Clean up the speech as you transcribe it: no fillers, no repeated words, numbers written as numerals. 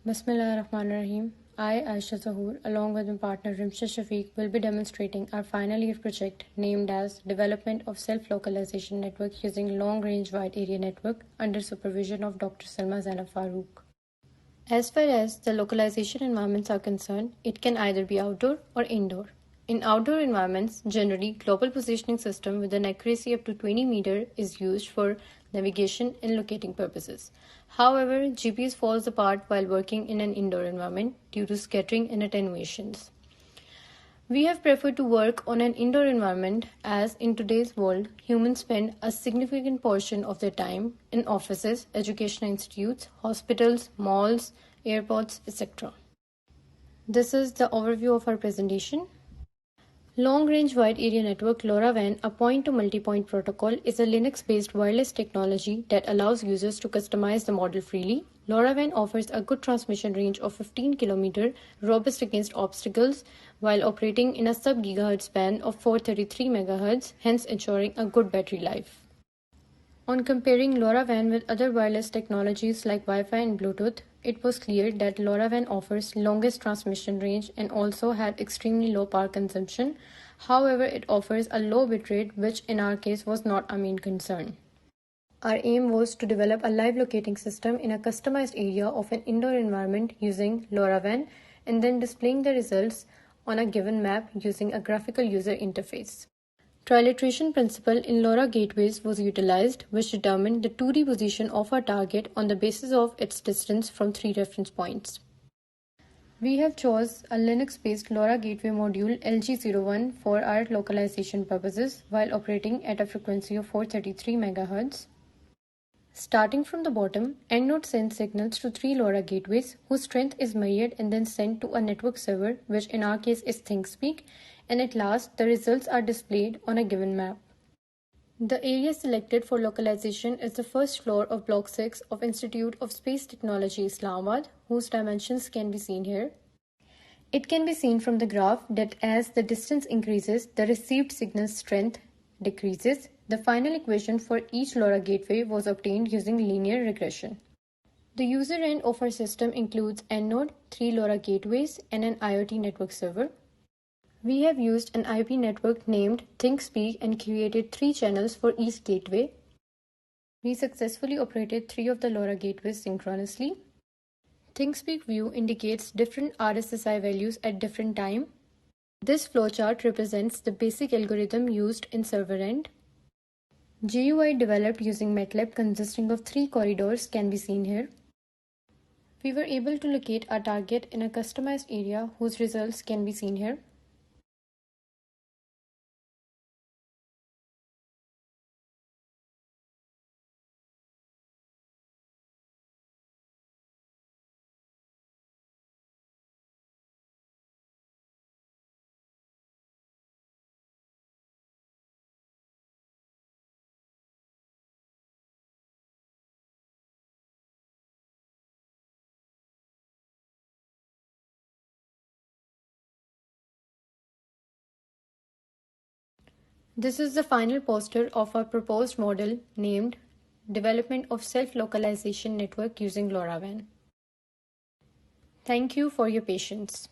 Bismillahirrahmanirrahim. I, Aisha Zahoor, along with my partner Rimsha Shafiq, will be demonstrating our final year project named as Development of Self-Localization Network using Long-Range Wide Area Network under supervision of Dr. Salma Zainab Farooq. As far as the localization environments are concerned, it can either be outdoor or indoor. In outdoor environments, generally, global positioning system with an accuracy up to 20 meter is used for navigation and locating purposes. However, GPS falls apart while working in an indoor environment due to scattering and attenuations. We have preferred to work on an indoor environment as in today's world, humans spend a significant portion of their time in offices, educational institutes, hospitals, malls, airports, etc. This is the overview of our presentation. Long-Range Wide Area Network LoRaWAN, a point-to-multipoint protocol, is a Linux-based wireless technology that allows users to customize the model freely. LoRaWAN offers a good transmission range of 15 km, robust against obstacles, while operating in a sub-gigahertz band of 433 MHz, hence ensuring a good battery life. On comparing LoRaWAN with other wireless technologies like Wi-Fi and Bluetooth, it was clear that LoRaWAN offers longest transmission range and also had extremely low power consumption. However, it offers a low bitrate, which in our case was not a main concern. Our aim was to develop a live locating system in a customized area of an indoor environment using LoRaWAN and then displaying the results on a given map using a graphical user interface. Trilateration principle in LoRa gateways was utilized, which determined the 2D position of our target on the basis of its distance from 3 reference points. We have chose a Linux-based LoRa gateway module LG01 for our localization purposes while operating at a frequency of 433 MHz. Starting from the bottom, EndNode sends signals to 3 LoRa gateways whose strength is measured and then sent to a network server, which in our case is ThinkSpeak, and at last the results are displayed on a given map. The area selected for localization is the first floor of Block 6 of Institute of Space Technology Islamabad, whose dimensions can be seen here. It can be seen from the graph that as the distance increases, the received signal strength decreases. The final equation for each LoRa gateway was obtained using linear regression. The user end of our system includes EndNode, 3 LoRa gateways, and an IoT network server. We have used an IP network named ThinkSpeak and created 3 channels for each gateway. We successfully operated 3 of the LoRa gateways synchronously. ThinkSpeak view indicates different RSSI values at different time. This flowchart represents the basic algorithm used in server end. GUI developed using MATLAB consisting of 3 corridors can be seen here. We were able to locate our target in a customized area whose results can be seen here. This is the final poster of our proposed model named Development of Self-Localization Network using LoRaWAN. Thank you for your patience.